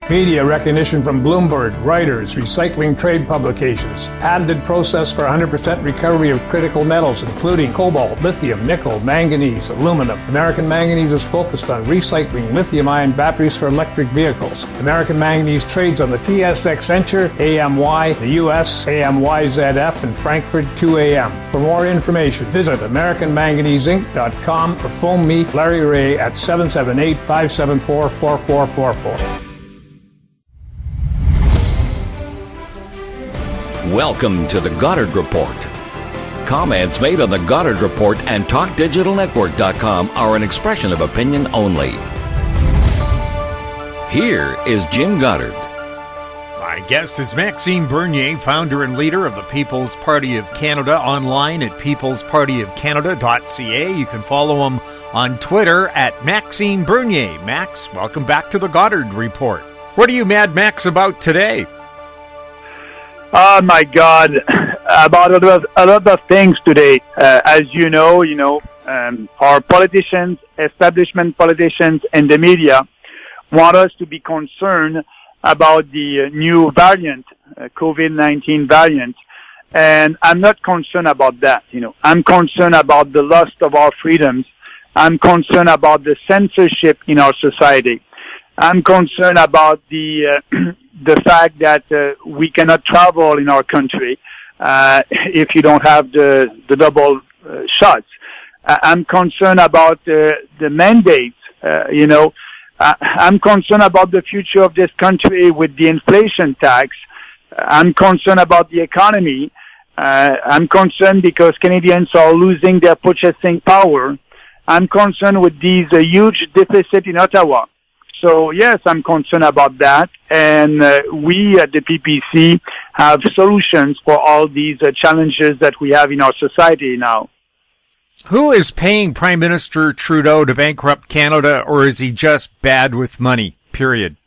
Media recognition from Bloomberg, Reuters, recycling trade publications. Patented process for 100% recovery of critical metals, including cobalt, lithium, nickel, manganese, aluminum. American Manganese is focused on recycling lithium-ion batteries for electric vehicles. American Manganese trades on the TSX Venture, AMY, the US, AMYZF, and Frankfurt 2AM. For more information, visit AmericanManganeseInc.com or phone me, Larry Ray, at 778-574-4444. Welcome to the Goddard Report. Comments made on the Goddard Report and TalkDigitalNetwork.com are an expression of opinion only. Here is Jim Goddard. My guest is Maxime Bernier, founder and leader of the People's Party of Canada, online at peoplespartyofcanada.ca. You can follow him on Twitter at Maxime Bernier. Max, welcome back to the Goddard Report. What are you mad, Max, about today? Oh my God, about a lot of things today. As you know, our politicians, establishment politicians, and the media want us to be concerned about the new variant, COVID-19 variant. And I'm not concerned about that. I'm concerned about the loss of our freedoms. I'm concerned about the censorship in our society. I'm concerned about the fact that we cannot travel in our country if you don't have the double shots. I'm concerned about the mandates. I'm concerned about the future of this country with the inflation tax. I'm concerned about the economy. I'm concerned because Canadians are losing their purchasing power. I'm concerned with these huge deficit in Ottawa. So, yes, I'm concerned about that. And we at the PPC have solutions for all these challenges that we have in our society now. Who is paying Prime Minister Trudeau to bankrupt Canada, or is he just bad with money, period?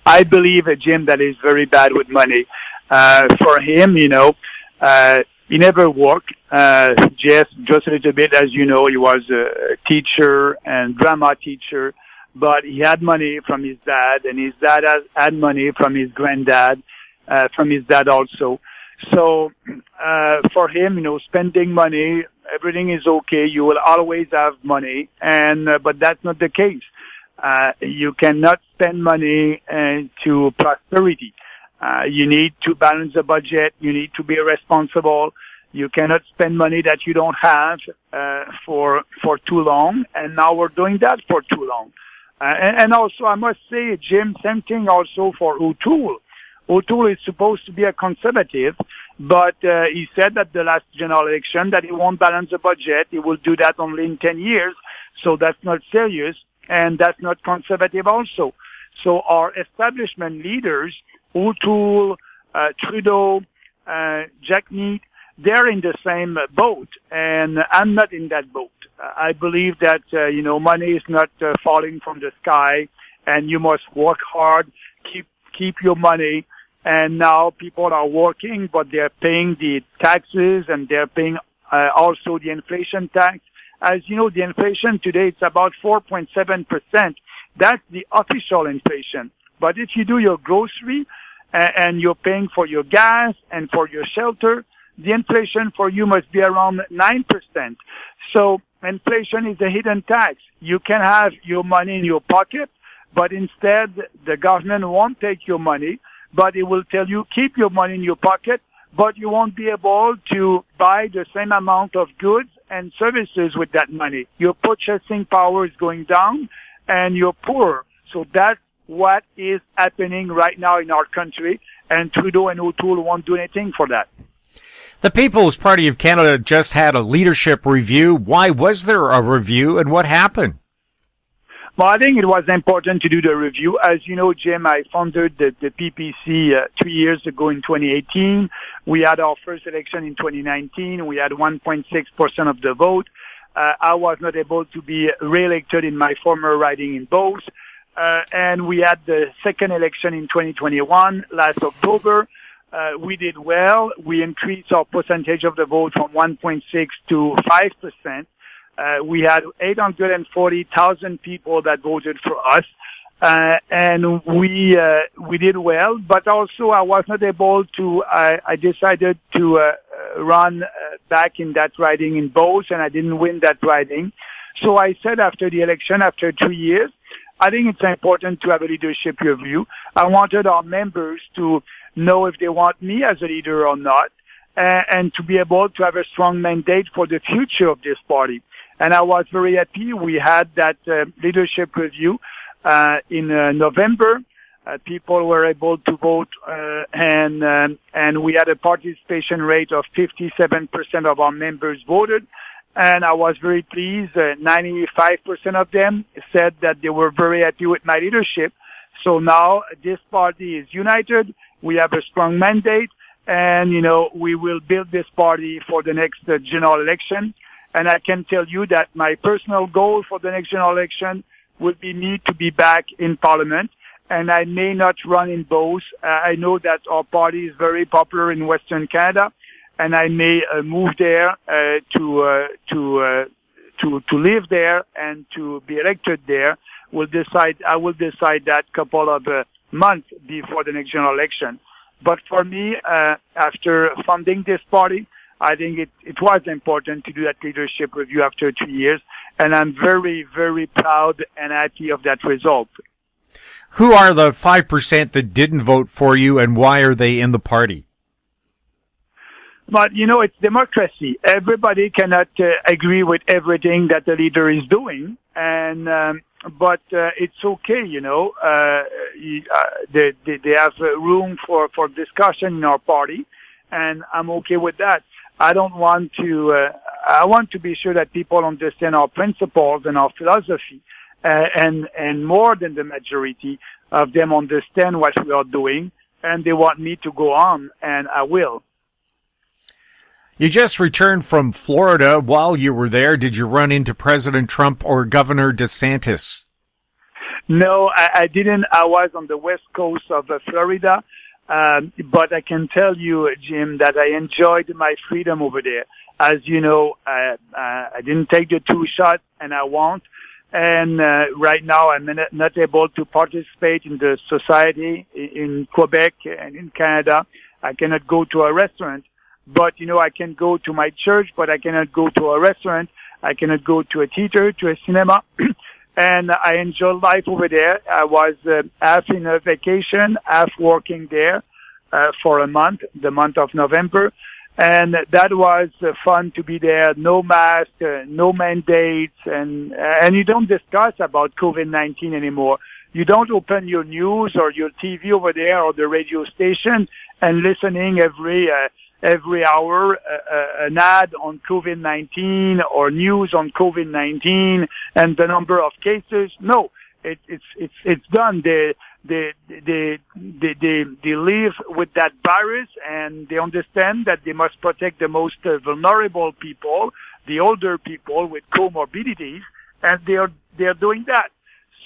I believe, Jim, that is very bad with money. For him, he never worked. Just a little bit, as you know, he was a teacher and drama teacher. But he had money from his dad, and his dad had money from his granddad, from his dad also. So, for him, spending money, everything is okay. You will always have money, but that's not the case. You cannot spend money to prosperity. You need to balance the budget. You need to be responsible. You cannot spend money that you don't have, for too long. And now we're doing that for too long. And also, I must say, Jim, same thing also for O'Toole. O'Toole is supposed to be a conservative, but he said at the last general election that he won't balance the budget. He will do that only in 10 years. So that's not serious, and that's not conservative also. So our establishment leaders, O'Toole, Trudeau, Jack Mead, they're in the same boat, and I'm not in that boat. I believe that, money is not falling from the sky, and you must work hard, keep your money. And now people are working, but they're paying the taxes, and they're paying also the inflation tax. As you know, the inflation today, it's about 4.7%. That's the official inflation. But if you do your grocery and you're paying for your gas and for your shelter, the inflation for you must be around 9%. So inflation is a hidden tax. You can have your money in your pocket, but instead the government won't take your money, but it will tell you keep your money in your pocket, but you won't be able to buy the same amount of goods and services with that money. Your purchasing power is going down and you're poor. So that's what is happening right now in our country, and Trudeau and O'Toole won't do anything for that. The People's Party of Canada just had a leadership review. Why was there a review, and what happened? Well, I think it was important to do the review. As you know, Jim, I founded the PPC 3 years ago in 2018. We had our first election in 2019. We had 1.6% of the vote. I was not able to be re-elected in my former riding in both. And we had the second election in 2021, last October. We did well. We increased our percentage of the vote from 1.6 to 5%. We had 840,000 people that voted for us. and we did well. But also, I was not able to. I decided to run back in that riding in Beauce, and I didn't win that riding. So I said after the election, after 2 years, I think it's important to have a leadership review. I wanted our members to know if they want me as a leader or not, and to be able to have a strong mandate for the future of this party. And I was very happy we had that leadership review in November. People were able to vote, and we had a participation rate of 57% of our members voted. And I was very pleased. 95% of them said that they were very happy with my leadership. So now this party is united. We have a strong mandate, and we will build this party for the next general election. And I can tell you that my personal goal for the next general election would be me to be back in Parliament. And I may not run in Beauce. I know that our party is very popular in Western Canada, and I may move there to live there and to be elected there. I will decide that couple of months before the next general election. But for me, after funding this party, I think it was important to do that leadership review after 2 years, and I'm very, very proud and happy of that result. Who are the 5% that didn't vote for you, and why are they in the party? But, it's democracy. Everybody cannot agree with everything that the leader is doing, but it's okay, they have room for discussion in our party, and I'm okay with that. I want to be sure that people understand our principles and our philosophy, and more than the majority of them understand what we are doing, and they want me to go on, and I will. You just returned from Florida. While you were there, did you run into President Trump or Governor DeSantis? No, I didn't. I was on the west coast of Florida, but I can tell you, Jim, that I enjoyed my freedom over there. As you know, I didn't take the 2 shots, and I won't. And right now, I'm not able to participate in the society in Quebec and in Canada. I cannot go to a restaurant. But, I can go to my church, but I cannot go to a restaurant. I cannot go to a theater, to a cinema. And I enjoy life over there. I was half in a vacation, half working there for a month, the month of November. And that was fun to be there. No mask, no mandates, and you don't discuss about COVID-19 anymore. You don't open your news or your TV over there or the radio station and listening every hour an ad on COVID-19 or news on COVID-19 and the number of cases. No, it's done. They live with that virus, and they understand that they must protect the most vulnerable people, the older people with comorbidities, and they are doing that.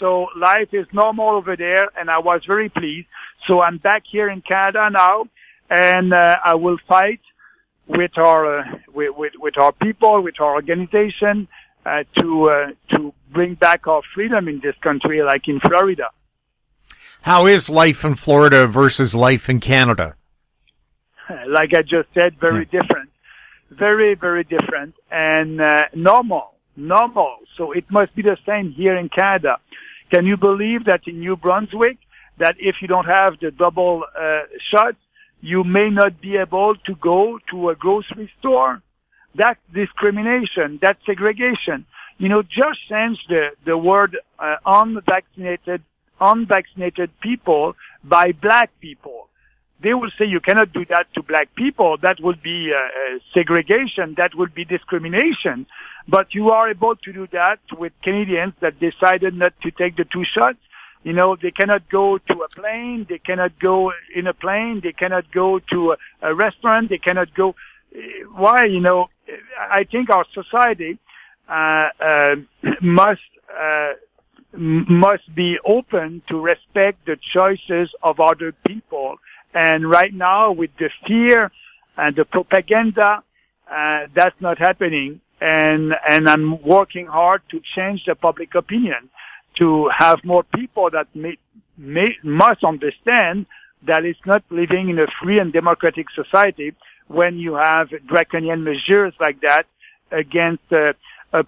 So life is normal over there, and I was very pleased. So I'm back here in Canada now. And I will fight with our people, with our organization, to bring back our freedom in this country, like in Florida. How is life in Florida versus life in Canada? Like I just said, very different, very, very different, and normal. So it must be the same here in Canada. Can you believe that in New Brunswick, that if you don't have the double shots, you may not be able to go to a grocery store? That's discrimination. That's segregation. Just change the word unvaccinated people by black people. They will say you cannot do that to black people. That would be segregation. That would be discrimination. But you are able to do that with Canadians that decided not to take the 2 shots. They cannot go to a plane. They cannot go in a plane. They cannot go to a restaurant. They cannot go. Why? I think our society must be open to respect the choices of other people. And right now, with the fear and the propaganda, that's not happening. And I'm working hard to change the public opinion, to have more people that must understand that it's not living in a free and democratic society when you have draconian measures like that against a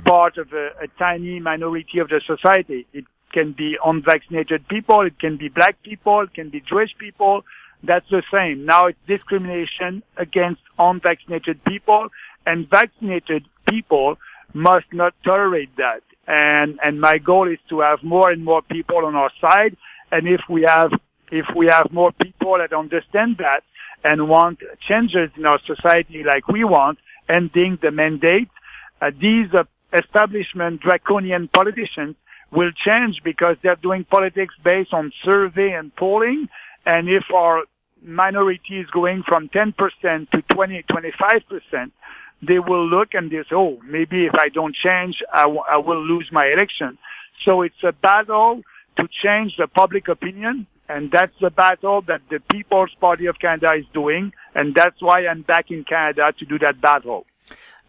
part of a tiny minority of the society. It can be unvaccinated people, it can be black people, it can be Jewish people. That's the same. Now it's discrimination against unvaccinated people, and vaccinated people must not tolerate that. And my goal is to have more and more people on our side. And if we have more people that understand that and want changes in our society like we want, ending the mandate, these establishment draconian politicians will change because they're doing politics based on survey and polling. And if our minority is going from 10% to 25%, they will look and they say, oh, maybe if I don't change, I will lose my election. So it's a battle to change the public opinion, and that's the battle that the People's Party of Canada is doing, and that's why I'm back in Canada to do that battle.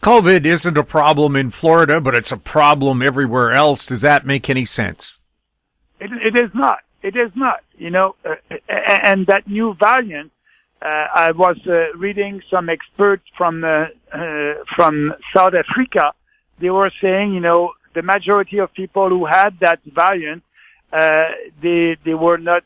COVID isn't a problem in Florida, but it's a problem everywhere else. Does that make any sense? It is not. It is not. And that new variant, I was reading some experts from South Africa. They were saying, the majority of people who had that variant, they were not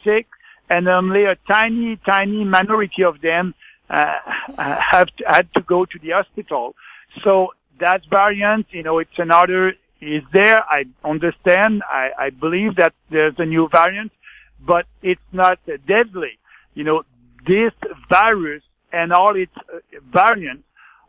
sick, and only a tiny minority of them had to go to the hospital. So that variant, it's another is there. I understand. I believe that there's a new variant, but it's not deadly. This virus and all its variants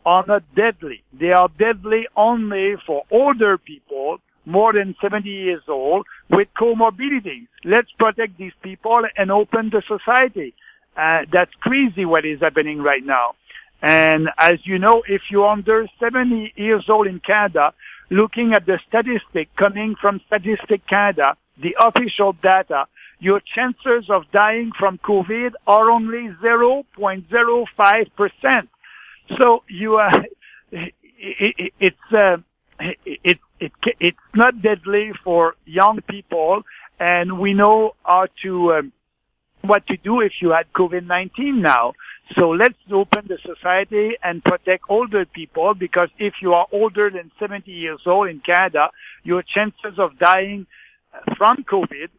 are not deadly. They are deadly only for older people, more than 70 years old, with comorbidities. Let's protect these people and open the society. That's crazy what is happening right now. And as you know, if you're under 70 years old in Canada, looking at the statistic coming from Statistic Canada, the official data, your chances of dying from COVID are only 0.05%. So it's not deadly for young people, and we know how to what to do if you had COVID-19 now. So let's open the society and protect older people, because if you are older than 70 years old in Canada, your chances of dying from COVID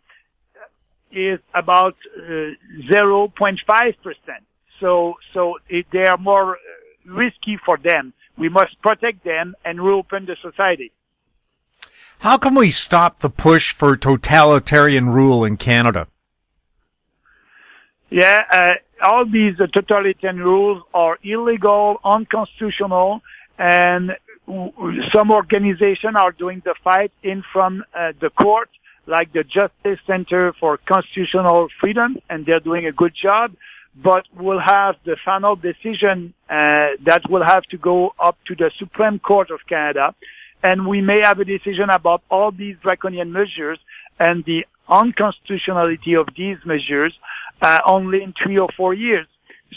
is about 0.5%. So they are more risky for them. We must protect them and reopen the society. How can we stop the push for totalitarian rule in Canada? Yeah, all these totalitarian rules are illegal, unconstitutional, and some organizations are doing the fight in from the court, like the Justice Center for Constitutional Freedom, and they're doing a good job. But we'll have the final decision that will have to go up to the Supreme Court of Canada, and we may have a decision about all these draconian measures and the unconstitutionality of these measures only in 3 or 4 years.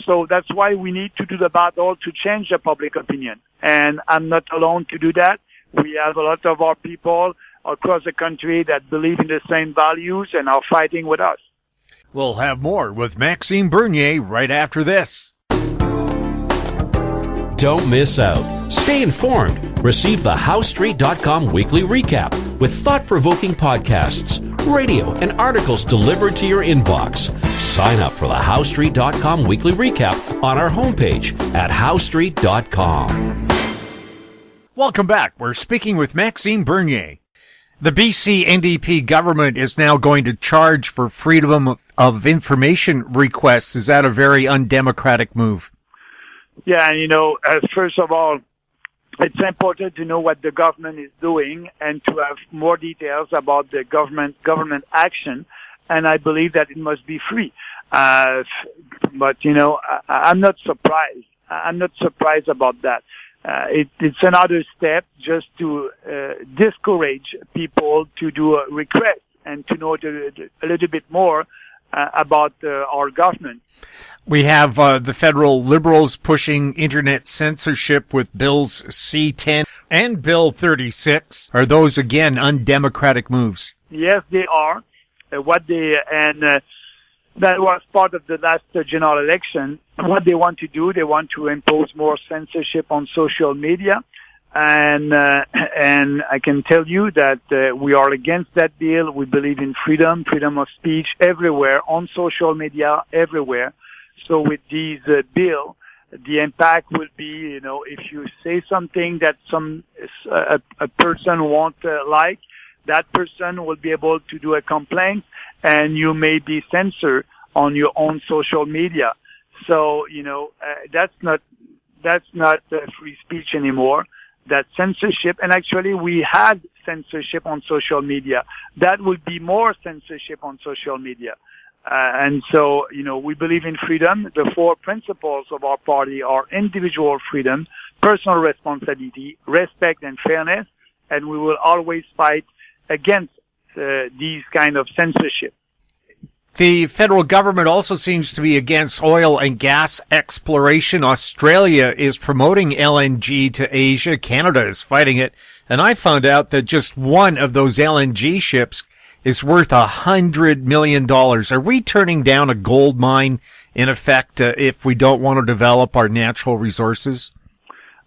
So that's why we need to do the battle to change the public opinion. And I'm not alone to do that. We have a lot of our people across the country that believe in the same values and are fighting with us. We'll have more with Maxime Bernier right after this. Don't miss out. Stay informed. Receive the HowStreet.com weekly recap with thought-provoking podcasts, radio, and articles delivered to your inbox. Sign up for the HowStreet.com weekly recap on our homepage at HowStreet.com. Welcome back. We're speaking with Maxime Bernier. The BC NDP government is now going to charge for freedom of information requests. Is that a very undemocratic move? Yeah, first of all, it's important to know what the government is doing and to have more details about the government action. And I believe that it must be free. But I'm not surprised. I'm not surprised about that. It's another step just to discourage people to do a request and to know a little bit more about our government. We have the federal Liberals pushing internet censorship with bills C-10 and Bill 36. Are those, again, undemocratic moves? Yes, they are. That was part of the last general election. What they want to do, they want to impose more censorship on social media. And I can tell you that we are against that bill. We believe in freedom of speech everywhere, on social media, everywhere. So with these bill, the impact will be, if you say something that a person won't like, that person will be able to do a complaint, and you may be censored on your own social media. So, that's not free speech anymore. That censorship, and actually we had censorship on social media. That would be more censorship on social media. And so, we believe in freedom. The 4 principles of our party are individual freedom, personal responsibility, respect, and fairness. And we will always fight against these kind of censorship. The federal government also seems to be against oil and gas exploration. Australia is promoting LNG to Asia. Canada is fighting it. And I found out that just one of those LNG ships is worth $100 million. Are we turning down a gold mine, in effect, if we don't want to develop our natural resources?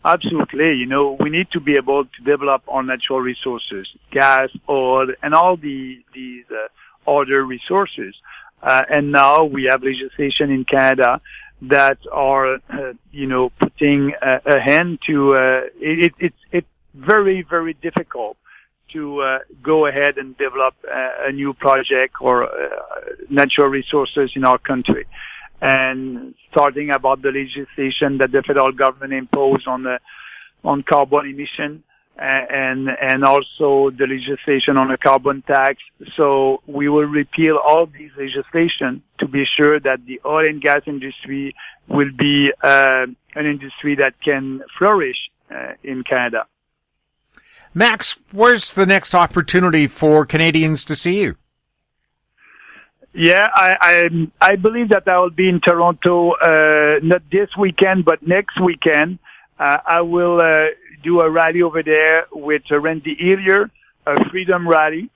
Absolutely. We need to be able to develop our natural resources, gas, oil, and all these other resources. And now we have legislation in Canada that are, putting a hand to, it's very, very difficult to go ahead and develop a new project or natural resources in our country. And starting about the legislation that the federal government imposed on carbon emission, and also the legislation on a carbon tax. So we will repeal all these legislation to be sure that the oil and gas industry will be an industry that can flourish in Canada. Max, where's the next opportunity for Canadians to see you? Yeah, I believe that I will be in Toronto, not this weekend, but next weekend. I will do a rally over there with Randy Hillier, a freedom rally.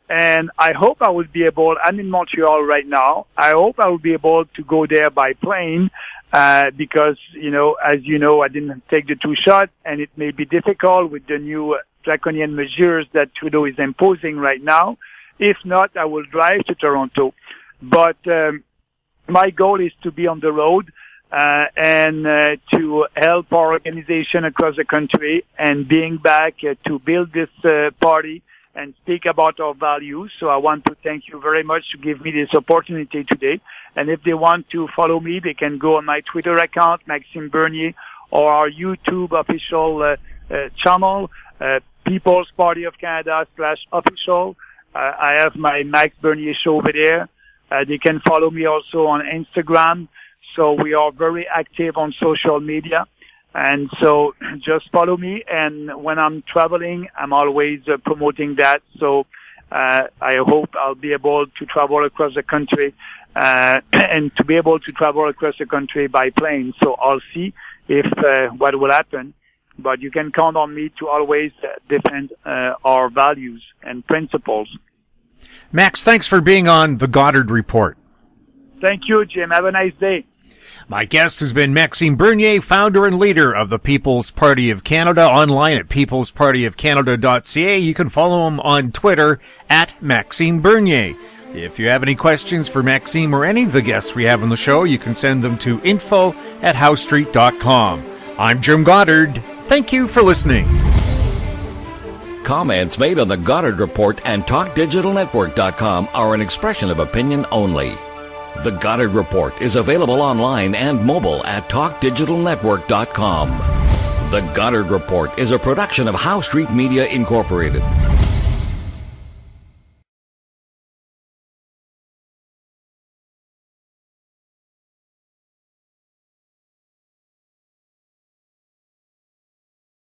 And I hope I will be able, I'm in Montreal right now, I hope I will be able to go there by plane, because, as you know, I didn't take the 2 shots, and it may be difficult with the new draconian measures that Trudeau is imposing right now. If not, I will drive to Toronto. But my goal is to be on the road, and to help our organization across the country and being back to build this party and speak about our values. So I want to thank you very much to give me this opportunity today. And if they want to follow me, they can go on my Twitter account, Maxime Bernier, or our YouTube official channel, People's Party of Canada /official. I have my Max Bernier show over there. They can follow me also on Instagram. So we are very active on social media. And so just follow me. And when I'm traveling, I'm always promoting that. So I hope I'll be able to travel across the country, and to be able to travel across the country by plane. So I'll see if what will happen. But you can count on me to always defend our values and principles. Max, thanks for being on the Goddard Report. Thank you, Jim. Have a nice day. My guest has been Maxime Bernier, founder and leader of the People's Party of Canada, online at peoplespartyofcanada.ca. You can follow him on Twitter at Maxime Bernier. If you have any questions for Maxime or any of the guests we have on the show, you can send them to info@howstreet.com. I'm Jim Goddard. Thank you for listening. Comments made on the Goddard Report and TalkDigitalNetwork.com are an expression of opinion only. The Goddard Report is available online and mobile at TalkDigitalNetwork.com. The Goddard Report is a production of How Street Media Incorporated.